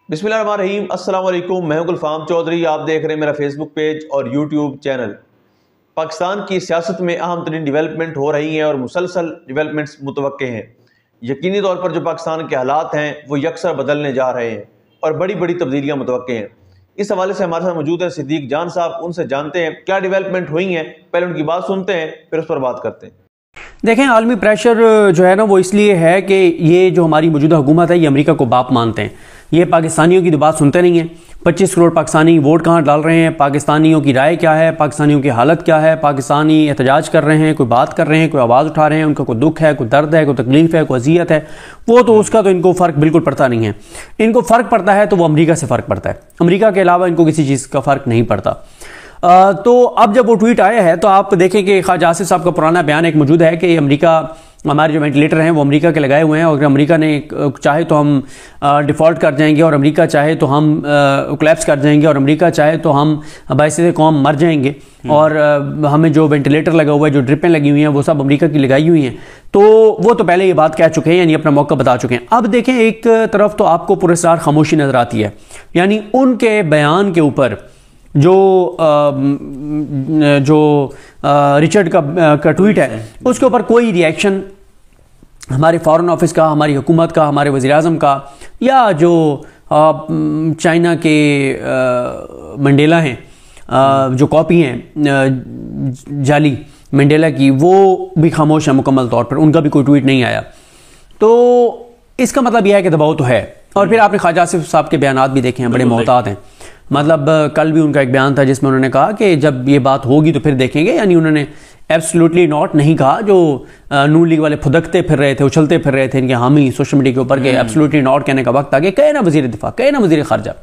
बिस्मिल्लाहिर्रहमानिर्रहीम, अस्सलाम वालेकुम। मैं हूं गुलफाम चौधरी। आप देख रहे हैं मेरा फेसबुक पेज और यूट्यूब चैनल। पाकिस्तान की सियासत में अहम तरीन डिवेलपमेंट हो रही हैं और मुसलसल डिवेलपमेंट्स मुतवक्के हैं। यकीनी तौर पर जो पाकिस्तान के हालात हैं वो यकसर बदलने जा रहे हैं और बड़ी बड़ी तब्दीलियाँ मुतवक्के हैं। इस हवाले से हमारे साथ मौजूद है सिद्दीक जान साहब। उनसे जानते हैं क्या डिवेलपमेंट हुई हैं, पहले उनकी बात सुनते हैं फिर उस पर बात करते हैं। देखें, आलमी प्रेशर जो है ना वो इसलिए है कि ये जो हमारी मौजूदा हुकूमत है ये अमेरिका को बाप मानते हैं। ये पाकिस्तानियों की तो बात सुनते नहीं है। 25 करोड़ पाकिस्तानी वोट कहाँ डाल रहे हैं, पाकिस्तानियों की राय क्या है, पाकिस्तानियों की हालत क्या है, पाकिस्तानी एहतजाज कर रहे हैं, कोई बात कर रहे हैं, कोई आवाज़ उठा रहे हैं, उनका कोई दुख है, कोई दर्द है, कोई तकलीफ है, कोई अजियत है, वो तो उसका तो इनको फ़र्क बिल्कुल पड़ता नहीं है। इनको फ़र्क पड़ता है तो वो अमेरिका से फ़र्क पड़ता है। अमेरिका के अलावा इनको किसी चीज़ का फ़र्क नहीं पड़ता। तो अब जब वो ट्वीट आया है तो आप देखें कि ख्वाजा आसिफ साहब का पुराना बयान एक मौजूद है कि अमेरिका, हमारे जो वेंटिलेटर हैं वो अमेरिका के लगाए हुए हैं और अमेरिका ने चाहे तो हम डिफ़ॉल्ट कर जाएंगे और अमेरिका चाहे तो हम कोलैप्स कर जाएंगे और अमेरिका चाहे तो हम बाइसे कौम मर जाएंगे और हमें जो वेंटिलेटर लगा हुआ है, जो ड्रिपें लगी हुई हैं वो सब अमेरिका की लगाई हुई हैं। तो वो तो पहले ये बात कह चुके हैं, यानी अपना मौका बता चुके हैं। अब देखें, एक तरफ तो आपको पुरस्कार खामोशी नज़र आती है, यानी उनके बयान के ऊपर जो रिचर्ड का ट्वीट है उसके ऊपर कोई रिएक्शन हमारे फॉरेन ऑफिस का, हमारी हुकूमत का, हमारे वज़ीर-ए-आज़म का, या जो चाइना के मंडेला हैं, जो कॉपी हैं जाली मंडेला की, वो भी खामोश है मुकम्मल तौर पर। उनका भी कोई ट्वीट नहीं आया। तो इसका मतलब यह है कि दबाव तो है। और फिर आपने ख्वाजा आसिफ साहब के बयान भी देखे हैं, बड़े मोहतात हैं। मतलब कल भी उनका एक बयान था जिसमें उन्होंने कहा कि जब ये बात होगी तो फिर देखेंगे, यानी उन्होंने एब्सोल्युटली नॉट नहीं कहा जो नून लीग वाले फुदकते फिर रहे थे, उछलते फिर रहे थे इनके हामी सोशल मीडिया के ऊपर के एब्सोल्युटली नॉट कहने का वक्त आ गया। कहे ना वजीर दिफा, कहे ना वजीर खारजा,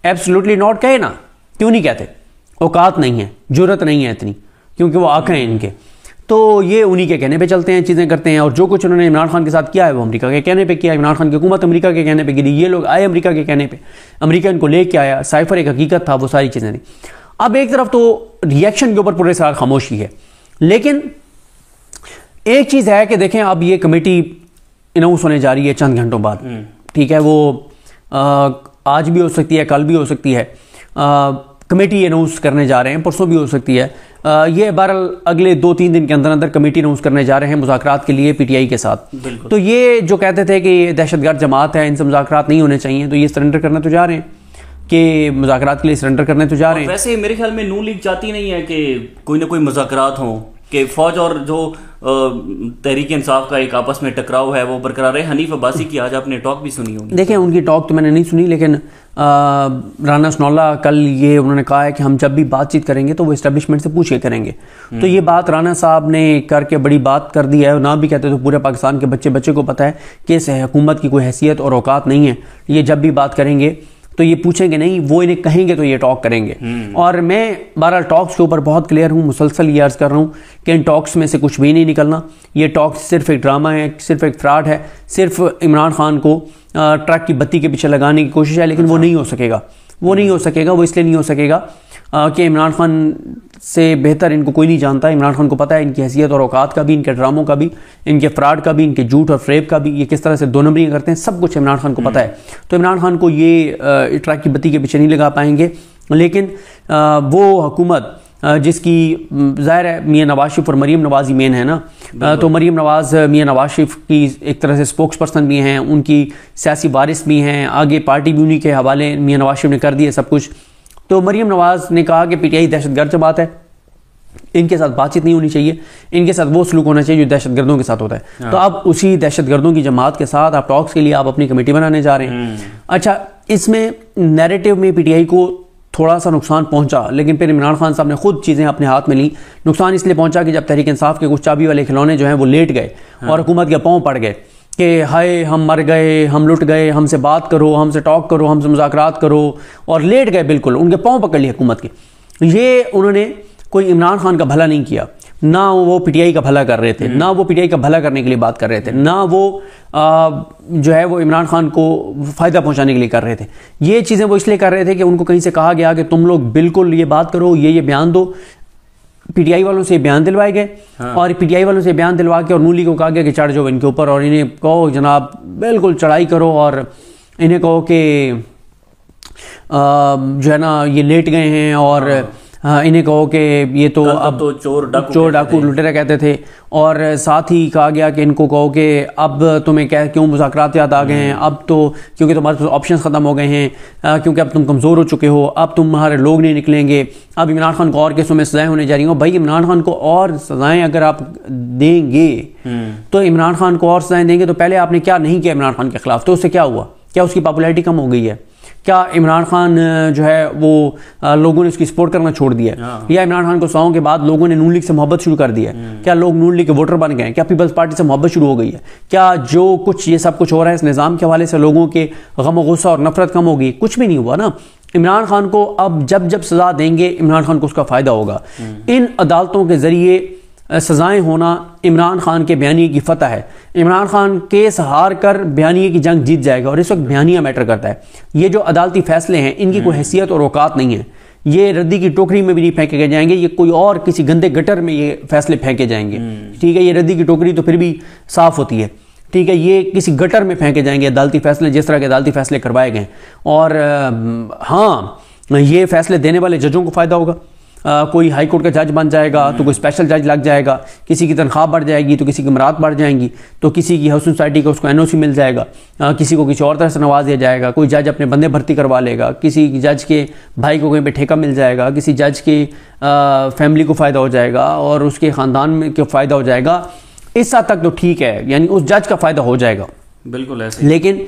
एब्सोल्युटली नॉट कहे ना। क्यों नहीं कहते? औकात नहीं है, जुर्रत नहीं है इतनी, क्योंकि वो आंखें हैं इनके। तो ये उन्हीं के कहने पे चलते हैं, चीज़ें करते हैं। और जो कुछ उन्होंने इमरान खान के साथ किया है वो अमेरिका के कहने पे किया। इमरान खान की हुकूमत अमेरिका के कहने पे गिरी, ये लोग आए अमेरिका के कहने पे, अमेरिका इनको लेके आया, साइफर एक हकीकत था, वो सारी चीज़ें थी। अब एक तरफ तो रिएक्शन के ऊपर पूरे साल खामोशी है, लेकिन एक चीज़ है कि देखें अब ये कमेटी अनाउंस होने जा रही है चंद घंटों बाद, ठीक है। वो आज भी हो सकती है, कल भी हो सकती है। कमेटी अनाउंस करने जा रहे हैं, परसों भी हो सकती है। ये बहरहाल अगले 2-3 दिन के अंदर अंदर कमेटी अनाउंस करने जा रहे हैं मुज़ाकरात के लिए पीटीआई के साथ। तो ये जो कहते थे कि ये दहशतगर्द जमात है, इनसे मुज़ाकरात नहीं होने चाहिए, तो ये सरेंडर करने तो जा रहे हैं कि मुज़ाकरात के लिए सरेंडर करने तो जा रहे हैं। वैसे मेरे ख्याल में नून लीग चाहती नहीं है कि कोई ना कोई मुज़ाकरात हो, कि फौज और जो तहरीक इंसाफ का एक आपस में टकराव है वो बरकरार है। हनीफ अब्बासी की आज आपने टॉक भी सुनी होगी। देखें, उनकी टॉक तो मैंने नहीं सुनी, लेकिन राना सनौल्ला कल ये उन्होंने कहा है कि हम जब भी बातचीत करेंगे तो वो इस्टेब्लिशमेंट से पूछ के करेंगे। तो ये बात राना साहब ने करके बड़ी बात कर दी है। ना भी कहते तो पूरे पाकिस्तान के बच्चे को पता है कि इस हुकूमत की कोई हैसियत और औकात नहीं है। ये जब भी बात करेंगे तो ये पूछेंगे नहीं, वो इन्हें कहेंगे तो ये टॉक करेंगे। और मैं बहरहाल टॉक्स के ऊपर बहुत क्लियर हूँ, मुसलसल ये अर्ज कर रहा हूँ कि इन टॉक्स में से कुछ भी नहीं निकलना। ये टॉक्स सिर्फ एक ड्रामा है, सिर्फ एक फ्रॉड है, सिर्फ इमरान खान को ट्रक की बत्ती के पीछे लगाने की कोशिश है। लेकिन वो नहीं हो सकेगा, वो नहीं हो सकेगा। वो इसलिए नहीं हो सकेगा कि इमरान खान से बेहतर इनको कोई नहीं जानता। इमरान खान को पता है इनकी हैसियत और औकात का भी, इनके ड्रामों का भी, इनके फ्रॉड का भी, इनके झूठ और फेब का भी, ये किस तरह से दो नंबरियाँ करते हैं, सब कुछ इमरान खान को पता है। तो इमरान खान को ये ट्रक की बत्ती के पीछे नहीं लगा पाएंगे। लेकिन वो हुकूमत जिसकी ज़ाहिर है मियाँ नवाज शरीफ और मरीम नवाज ही मेन है ना, तो मरीम नवाज मियाँ नवाज शरीफ की एक तरह से स्पोक्स पर्सन भी हैं, उनकी सियासी वारिस भी हैं, आगे पार्टी भी उन्हीं के हवाले मियाँ नवाज शरीफ ने कर दिया सब कुछ। तो मरीम नवाज ने कहा कि पीटीआई दहशतगर्द जमात है, इनके साथ बातचीत नहीं होनी चाहिए, इनके साथ वो सलूक होना चाहिए जो दहशतगर्दों के साथ होता है। तो अब उसी दहशतगर्दों की जमात के साथ आप टॉक्स के लिए आप अपनी कमेटी बनाने जा रहे हैं। अच्छा, इसमें नैरेटिव में पीटीआई को थोड़ा सा नुकसान पहुंचा, लेकिन फिर इमरान खान साहब ने खुद चीज़ें अपने हाथ में ली। नुकसान इसलिए पहुंचा कि जब तहरीक इंसाफ के कुछ चाबी वाले खिलौने जो हैं वो लेट गए और हुकूमत के पाँव पड़ गए कि हाय हम मर गए, हम लुट गए, हमसे बात करो, हमसे टॉक करो, हमसे मुज़ाकरात करो, और लेट गए, बिल्कुल उनके पाँव पकड़ लिए हुकूमत के। ये उन्होंने कोई इमरान खान का भला नहीं किया, ना वो पीटीआई का भला कर रहे थे, ना वो पीटीआई का भला करने के लिए बात कर रहे थे, ना वो जो है वो इमरान खान को फ़ायदा पहुंचाने के लिए कर रहे थे। ये चीज़ें वो इसलिए कर रहे थे कि उनको कहीं से कहा गया कि तुम लोग बिल्कुल ये बात करो, ये बयान दो। पीटीआई वालों से बयान दिलवाए गए और पीटीआई वालों से बयान दिलवा के और नून लीग को कहा गया कि चढ़ जाओ इनके ऊपर और इन्हें कहो जनाब बिल्कुल चढ़ाई करो और इन्हें कहो कि जो है ना ये लेट गए हैं और इन्हें कहो कि ये तो अब तो चोर डाकू लुटेरा कहते थे, और साथ ही कहा गया कि इनको कहो कि अब तुम्हें क्यों मुज़ाकरात याद आ गए हैं, अब तो क्योंकि तुम्हारे पास ऑप्शंस ख़त्म हो गए हैं, क्योंकि अब तुम कमज़ोर हो चुके हो, अब तुम्हारे लोग नहीं निकलेंगे, अब इमरान खान को और केसों में सज़ाएं होने जा रही हो। भाई इमरान खान को और सज़ाएं अगर आप देंगे तो इमरान खान को और सज़ाएं देंगे तो पहले आपने क्या नहीं किया इमरान खान के खिलाफ, तो उससे क्या हुआ? क्या उसकी पॉपुलैरिटी कम हो गई है? क्या इमरान खान जो है वो लोगों ने उसकी सपोर्ट करना छोड़ दिया, या इमरान खान को सौं के बाद लोगों ने नून लीग से मोहब्बत शुरू कर दिया? क्या लोग नून लीग के वोटर बन गए? क्या पीपल्स पार्टी से मोहब्बत शुरू हो गई है? क्या जो कुछ ये सब कुछ हो रहा है इस निज़ाम के हवाले से लोगों के गम गुस्सा और नफरत कम होगी? कुछ भी नहीं हुआ ना। इमरान खान को अब जब जब सजा देंगे इमरान खान को उसका फायदा होगा। इन अदालतों के जरिए सजाएं होना इमरान खान के बयानिए की फतह है। इमरान खान केस हार कर बयानिए की जंग जीत जाएगा, और इस वक्त बयानिया मैटर करता है। ये जो अदालती फैसले हैं इनकी कोई हैसियत और औकात नहीं है, ये रद्दी की टोकरी में भी नहीं फेंके जाएंगे, ये कोई और किसी गंदे गटर में ये फैसले फेंके जाएंगे। ठीक है, ये रद्दी की टोकरी तो फिर भी साफ होती है, ठीक है, ये किसी गटर में फेंके जाएंगे अदालती फैसले, जिस तरह के अदालती फैसले करवाए गए। और हाँ, ये फैसले देने वाले जजों को फ़ायदा होगा। कोई हाई कोर्ट का जज बन जाएगा तो कोई स्पेशल जज लग जाएगा, किसी की तनख्वाह बढ़ जाएगी तो किसी की मरात बढ़ जाएंगी, तो किसी की हाउसिंग सोसाइटी का उसको एनओसी मिल जाएगा, किसी को किसी और तरह से नवाज दिया जाएगा, कोई जज अपने बंदे भर्ती करवा लेगा, किसी जज के भाई को कहीं पे ठेका मिल जाएगा, किसी जज के फैमिली को फ़ायदा हो जाएगा और उसके ख़ानदान में को फ़ायदा हो जाएगा। इस हद तक तो ठीक है, यानी उस जज का फ़ायदा हो जाएगा, बिल्कुल ऐसे। लेकिन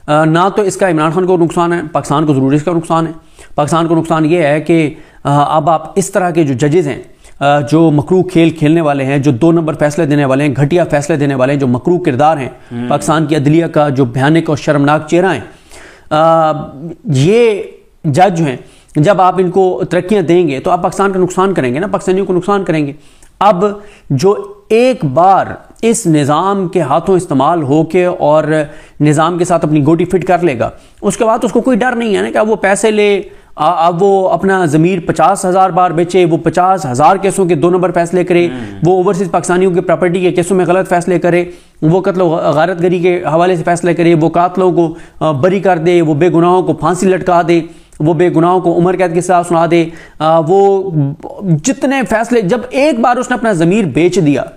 ना तो इसका इमरान खान को नुकसान है, पाकिस्तान को ज़रूर इसका नुकसान है। पाकिस्तान को नुकसान ये है कि अब आप इस तरह के जो जजेज़ हैं जो मकरू खेल खेलने वाले हैं, जो 2 नंबर फैसले देने वाले हैं, घटिया फैसले देने वाले हैं, जो मकरू किरदार हैं, पाकिस्तान की अदलिया का जो भयानक और शर्मनाक चेहरा है, ये जज जो हैं, जब आप इनको तरक्कियां देंगे तो आप पाकिस्तान का नुकसान करेंगे ना, पाकिस्तानियों को नुकसान करेंगे। अब जो एक बार इस निज़ाम के हाथों इस्तेमाल होके और निज़ाम के साथ अपनी गोटी फिट कर लेगा, उसके बाद उसको कोई डर नहीं है ना कि अब वो पैसे ले, अब वो अपना ज़मीर 50,000 बार बेचे, वो 50,000 केसों के 2 नंबर फैसले करे, वो ओवरसीज पाकिस्तानियों के प्रॉपर्टी के केसों में गलत फैसले करे, वो कत्ल गारतगरी के हवाले से फैसले करे, वो कातलों को बरी कर दे, वो बेगुनाहों को फांसी लटका दे, वो बेगुनाहों को उम्र कैद की सजा सुना दे, वो जितने फैसले, जब एक बार उसने अपना ज़मीर बेच दिया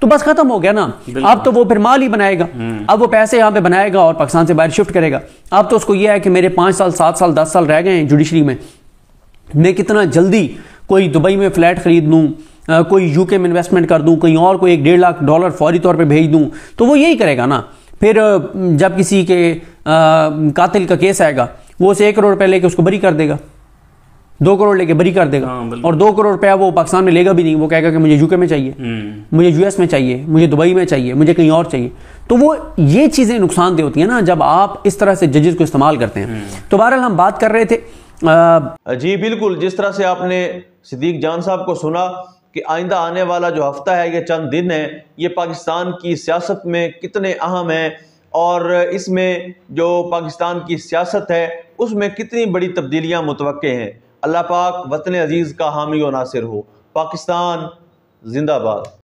तो बस खत्म हो गया ना। अब तो वो फिर माल ही बनाएगा, अब वो पैसे यहाँ पे बनाएगा और पाकिस्तान से बाहर शिफ्ट करेगा। अब तो उसको ये है कि मेरे 5 साल 7 साल 10 साल रह गए हैं जुडिशरी में, मैं कितना जल्दी कोई दुबई में फ्लैट खरीद लूँ, कोई यूके में इन्वेस्टमेंट कर दूँ, कहीं और कोई $1.5 लाख फौरी तौर पर भेज दूँ, तो वो यही करेगा ना। फिर जब किसी के कातिल का केस आएगा वो उसे 1 करोड़ रुपये लेके उसको बरी कर देगा, 2 करोड़ लेके बरी कर देगा, और 2 करोड़ रुपया वो पाकिस्तान में लेगा भी नहीं, वो कहेगा कि मुझे यूके में चाहिए, मुझे यूएस में चाहिए, मुझे दुबई में चाहिए, मुझे कहीं और चाहिए। तो वो ये चीज़ें नुकसानदेह होती हैं ना जब आप इस तरह से जजेस को इस्तेमाल करते हैं। तो बहरहाल हम बात कर रहे थे जी बिल्कुल, जिस तरह से आपने सिद्दीक जान साहब को सुना कि आइंदा आने वाला जो हफ्ता है, ये चंद दिन है, ये पाकिस्तान की सियासत में कितने अहम है और इसमें जो पाकिस्तान की सियासत है उसमें कितनी बड़ी तब्दीलियां मुतवक्के हैं। अल्लाह पाक वतन अजीज़ का हामी व नासिर हो। पाकिस्तान जिंदाबाद।